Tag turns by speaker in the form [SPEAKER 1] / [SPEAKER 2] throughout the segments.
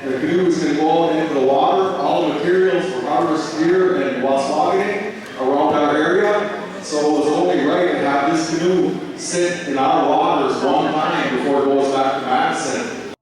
[SPEAKER 1] The canoe was going to go out into the water. All the materials were harvested here in Wiigwaasi around our area. So it was only right to have this canoe sit in our waters one time before it goes back to Madison.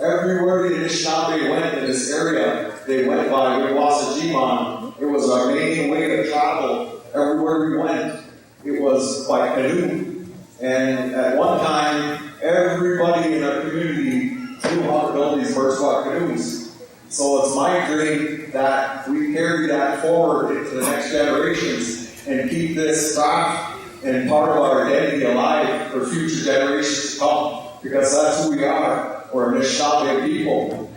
[SPEAKER 1] Everywhere the Anishinaabe went in this area, they went by Wiigwaasi Jiimaan. It was our main way to travel. Everywhere we went, it was by canoe. And at one time, everybody in our community knew how to build these birchbark canoes. So it's my dream that we carry that forward into the next generations and keep this craft and part of our identity alive for future generations to come. Because that's who we are. We're Anishinaabe people.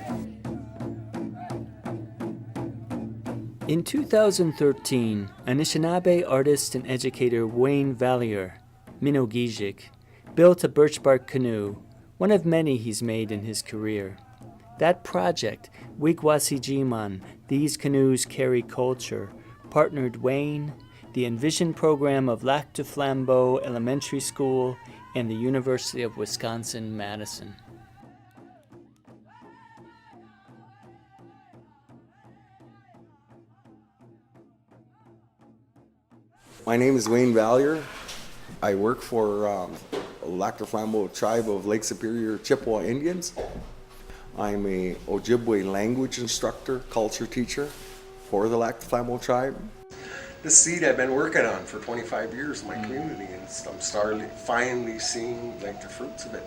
[SPEAKER 2] In 2013, Anishinaabe artist and educator Wayne Valliere, Mino-Giizhig, built a birchbark canoe, one of many he's made in his career. That project, Wiigwaasi Jiimaan, These Canoes Carry Culture, partnered Wayne, the ENVISION program of Lac du Flambeau Elementary School, and the University of Wisconsin-Madison.
[SPEAKER 3] My name is Wayne Valliere. I work for Lac du Flambeau tribe of Lake Superior Chippewa Indians. I'm a Ojibwe language instructor, culture teacher for the Lac du Flambeau tribe. This seed I've been working on for 25 years in my community, and I'm finally seeing like the fruits of it.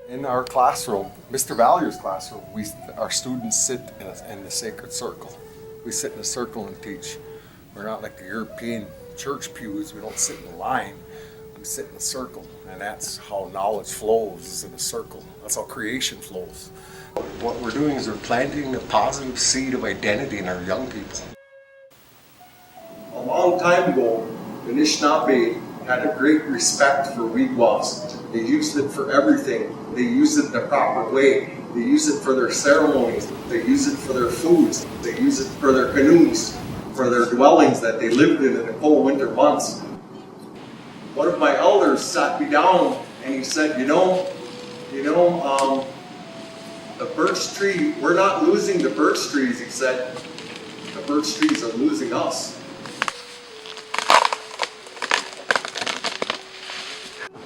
[SPEAKER 3] In our classroom, Mr. Valliere's classroom, our students sit in the sacred circle. We sit in a circle and teach. We're not like the European church pews. We don't sit in a line. We sit in a circle, and that's how knowledge flows, is in a circle. That's how creation flows. What we're doing is we're planting a positive seed of identity in our young people. A long time ago, the Anishinaabe had a great respect for Wiigwaasi. They used it for everything. They used it the proper way. They used it for their ceremonies. They used it for their foods. They used it for their canoes, for their dwellings that they lived in the cold winter months. One of my elders sat me down and he said, the birch tree, we're not losing the birch trees, he said. The birch trees are losing us.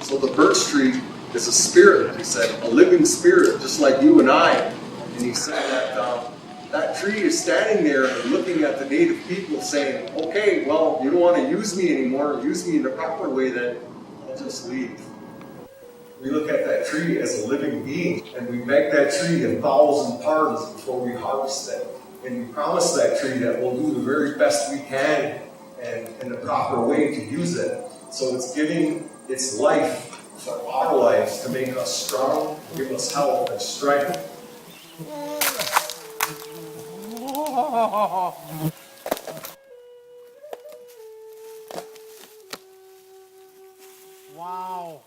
[SPEAKER 3] So the birch tree is a spirit, he said, a living spirit, just like you and I. And he said that that tree is standing there and looking at the native people saying, okay, well, you don't want to use me anymore, use me in the proper way, then I'll just leave. We look at that tree as a living being, and we make that tree in 1,000 parts before we harvest it. And we promise that tree that we'll do the very best we can and in the proper way to use it. So it's giving its life for our lives to make us strong, give us health and strength.
[SPEAKER 4] Wow.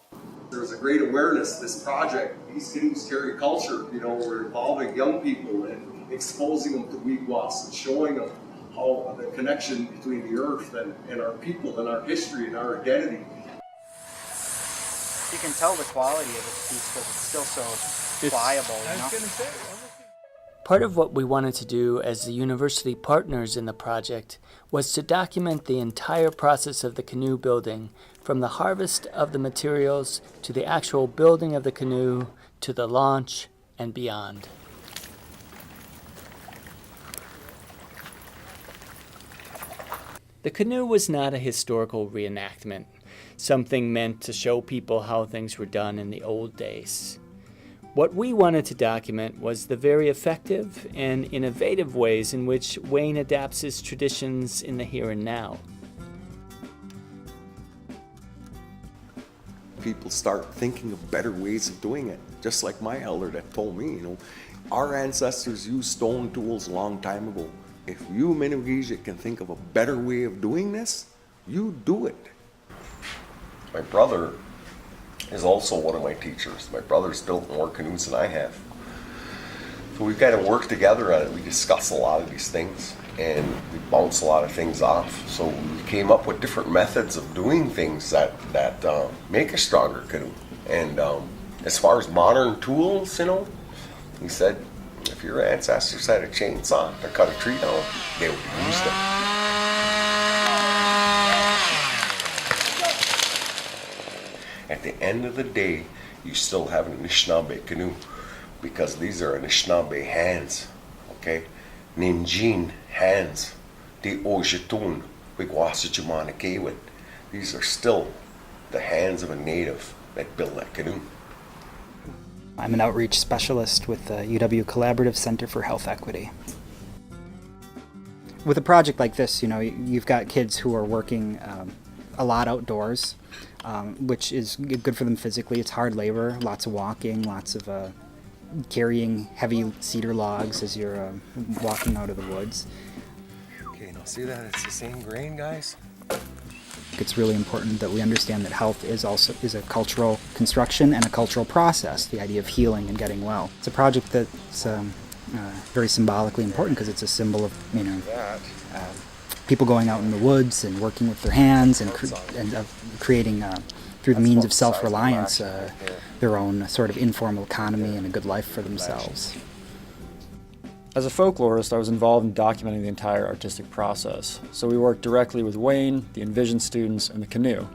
[SPEAKER 3] There was a great awareness, this project, These Canoes Carry Culture, we're involving young people and exposing them to Wiigwaasi and showing them how the connection between the earth and our people and our history and our identity.
[SPEAKER 4] You can tell the quality of it because it's still so pliable,
[SPEAKER 2] Part of what we wanted to do as the university partners in the project was to document the entire process of the canoe building, from the harvest of the materials to the actual building of the canoe to the launch and beyond. The canoe was not a historical reenactment, something meant to show people how things were done in the old days. What we wanted to document was the very effective and innovative ways in which Wayne adapts his traditions in the here and now.
[SPEAKER 3] People start thinking of better ways of doing it, just like my elder that told me, our ancestors used stone tools a long time ago. If you, Mino-Giizhig, can think of a better way of doing this, you do it. My brother is also one of my teachers. My brother's built more canoes than I have. So we've got to work together on it. We discuss a lot of these things and we bounce a lot of things off. So we came up with different methods of doing things that make a stronger canoe. And as far as modern tools, he said,
[SPEAKER 5] If your ancestors had a chainsaw to cut a tree down, they would have used it. At the end of the day, you still have an Anishinaabe canoe, because these are Anishinaabe hands, okay? Ninjin hands, the Ojibwe, Wiigwaasi Jiimaan. These are still the hands of a native that built that canoe.
[SPEAKER 4] I'm an outreach specialist with the UW Collaborative Center for Health Equity. With a project like this, you know, you've got kids who are working a lot outdoors, which is good for them physically. It's hard labor, lots of walking, lots of carrying heavy cedar logs as you're walking out of the woods.
[SPEAKER 5] Okay, now see that? It's the same grain, guys?
[SPEAKER 4] It's really important that we understand that health is a cultural construction and a cultural process, the idea of healing and getting well. It's a project that's very symbolically important because it's a symbol of, you know, people going out in the woods and working with their hands and creating, through the means of self-reliance, their own sort of informal economy and a good life for themselves.
[SPEAKER 6] As a folklorist, I was involved in documenting the entire artistic process, so we worked directly with Wayne, the ENVISION students, and the Canoe.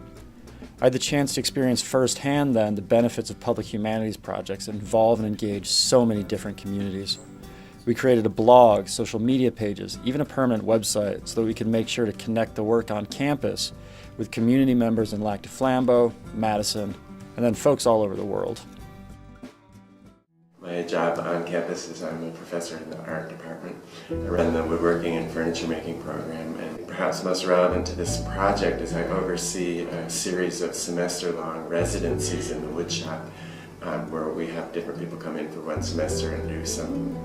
[SPEAKER 6] I had the chance to experience firsthand then the benefits of public humanities projects that involve and engage so many different communities. We created a blog, social media pages, even a permanent website so that we could make sure to connect the work on campus with community members in Flambeau, Madison, and then folks all over the world.
[SPEAKER 7] My job on campus is I'm a professor in the art department. I run the woodworking and furniture making program, and perhaps most relevant to this project is I oversee a series of semester-long residencies in the woodshop where we have different people come in for one semester and do some,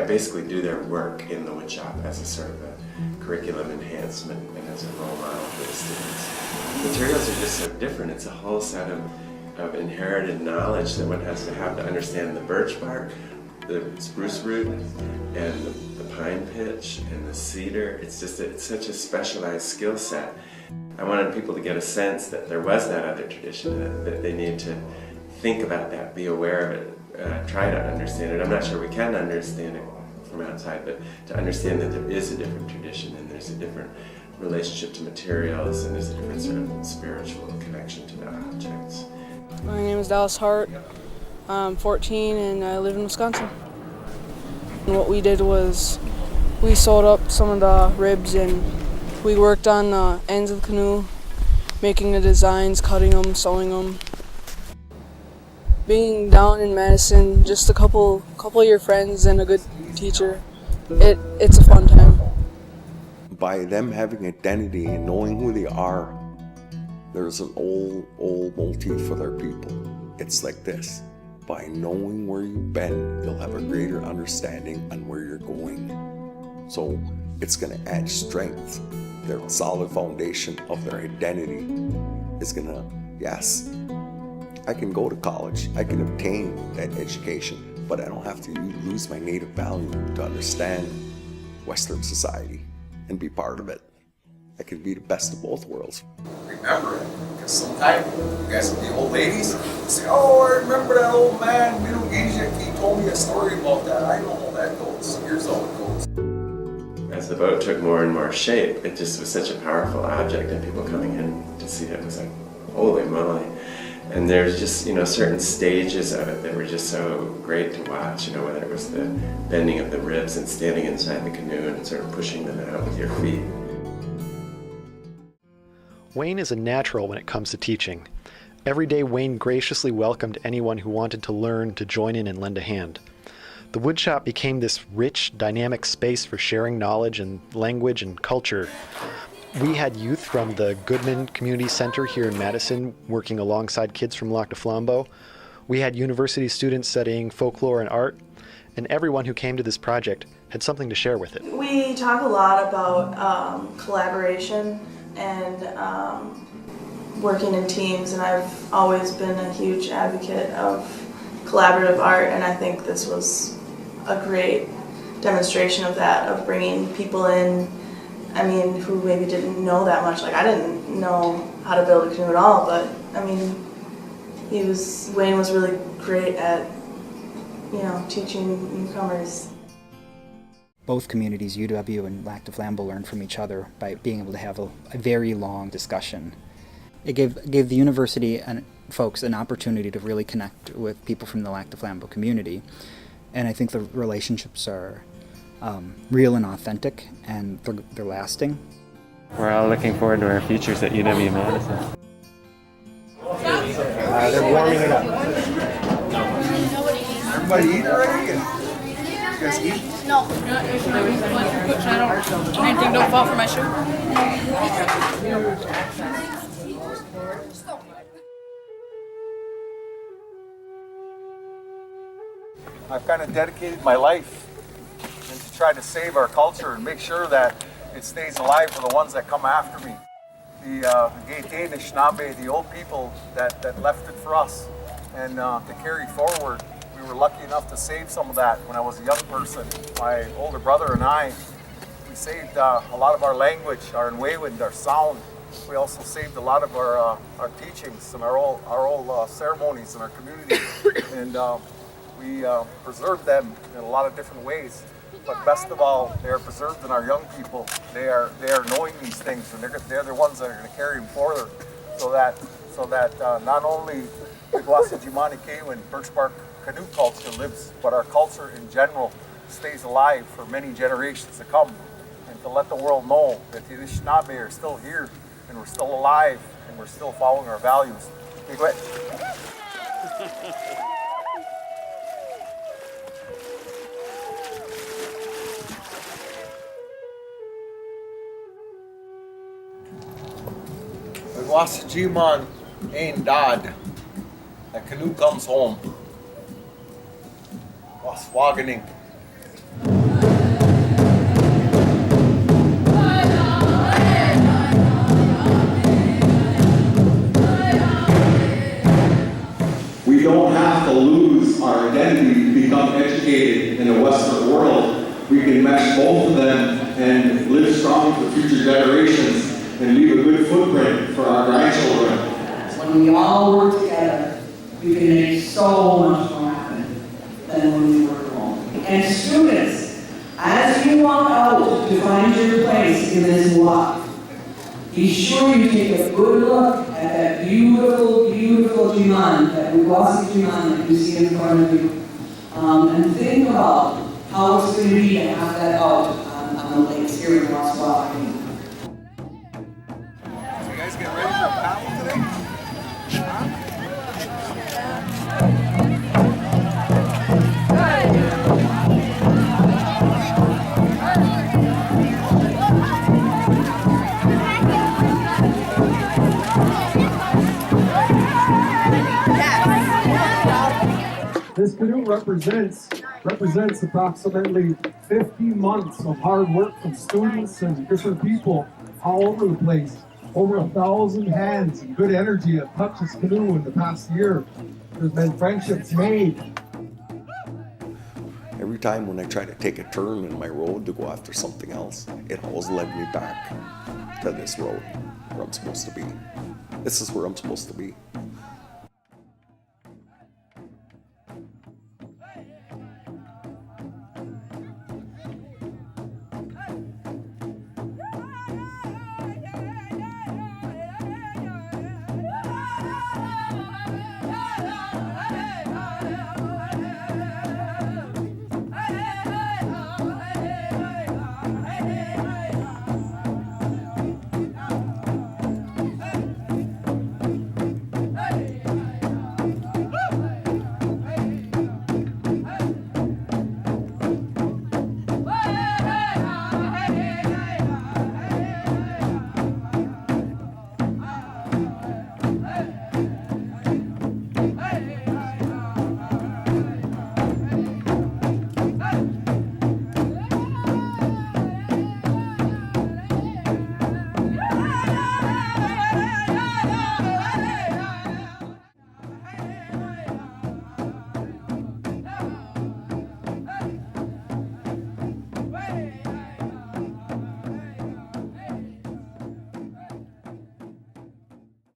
[SPEAKER 7] basically do their work in the woodshop as a sort of a curriculum enhancement and as a role model for the students. Materials are just so different. It's a whole set of inherited knowledge that one has to have to understand the birch bark, the spruce root, and the pine pitch, and the cedar. It's such a specialized skill set. I wanted people to get a sense that there was that other tradition, that they need to think about that, be aware of it, try to understand it. I'm not sure we can understand it from outside, but to understand that there is a different tradition and there's a different relationship to materials and there's a different sort of spiritual connection to the objects.
[SPEAKER 8] My name is Dallas Hart. I'm 14 and I live in Wisconsin. And what we did was we sewed up some of the ribs and we worked on the ends of the canoe, making the designs, cutting them, sewing them. Being down in Madison, just a couple of your friends and a good teacher, it's a fun time.
[SPEAKER 3] By them having identity and knowing who they are, there's an old motif for their people. It's like this: by knowing where you've been, you'll have a greater understanding on where you're going. So it's going to add strength. Their solid foundation of their identity is going to, yes, I can go to college, I can obtain that education, but I don't have to lose my native value to understand Western society and be part of it. I can be the best of both worlds. Remember it, because sometimes you guys, the old ladies, say, oh, I remember that old man, Mino-Giizhig, he told me a story about that. I know how that goes. Here's how it goes.
[SPEAKER 7] As the boat took more and more shape, it just was such a powerful object, and people coming in to see it was like, holy moly. And there's just, certain stages of it that were just so great to watch, whether it was the bending of the ribs and standing inside the canoe and sort of pushing them out with your feet.
[SPEAKER 9] Wayne is a natural when it comes to teaching. Every day, Wayne graciously welcomed anyone who wanted to learn to join in and lend a hand. The woodshop became this rich, dynamic space for sharing knowledge and language and culture. We had youth from the Goodman Community Center here in Madison working alongside kids from Flambeau. We had university students studying folklore and art, and everyone who came to this project had something to share with it.
[SPEAKER 10] We talk a lot about collaboration and working in teams, and I've always been a huge advocate of collaborative art, and I think this was a great demonstration of that, of bringing people in, who maybe didn't know that much. Like, I didn't know how to build a canoe at all, but Wayne was really great at teaching newcomers.
[SPEAKER 4] Both communities, UW and Lac du Flambeau, learned from each other by being able to have a very long discussion. It gave the university and folks an opportunity to really connect with people from the Lac du Flambeau community, and I think the relationships are real and authentic, and they're lasting.
[SPEAKER 11] We're all looking forward to our futures at UW Madison.
[SPEAKER 3] They're warming it up. Everybody eat already? You guys eat?
[SPEAKER 8] No. Anything don't fall for my shoe.
[SPEAKER 1] I've kind of dedicated my life into trying to save our culture and make sure that it stays alive for the ones that come after me. The Gaite, Anishinaabe, the old people that left it for us, and to carry forward. We were lucky enough to save some of that when I was a young person. My older brother and I, we saved a lot of our language, our Nwewind, our sound. We also saved a lot of our teachings and our old ceremonies in our community, and we preserved them in a lot of different ways. But best of all, they are preserved in our young people. They are knowing these things, and they're the ones that are going to carry them forward, so that not only Wiigwaasi Jiimaan and birchbark canoe culture lives, but our culture in general stays alive for many generations to come, and to let the world know that the Anishinaabe are still here, and we're still alive, and we're still following our values. Miigwech.
[SPEAKER 3] Wiigwaasi Jiimaan ain't died. The canoe comes home. Waswaganing.
[SPEAKER 1] We don't have to lose our identity to become educated in the Western world. We can mesh both of them and live strong for future generations and leave a good footprint for our grandchildren.
[SPEAKER 12] When we all work together, we can make so much more happen than when we work alone. And students, as you walk out to find your place in this walk, be sure you take a good look at that beautiful, beautiful Jiimaan, that Wiigwaasi Jiimaan that you see in front of you. And think about how it's going to be to have that out on the lakes here in Waswaganing.
[SPEAKER 3] You guys get ready for a paddle today?
[SPEAKER 13] This canoe represents approximately 50 months of hard work from students and different people all over the place. Over 1,000 hands and good energy have touched this canoe in the past year. There's been friendships made.
[SPEAKER 3] Every time when I try to take a turn in my road to go after something else, it always led me back to this road where I'm supposed to be. This is where I'm supposed to be.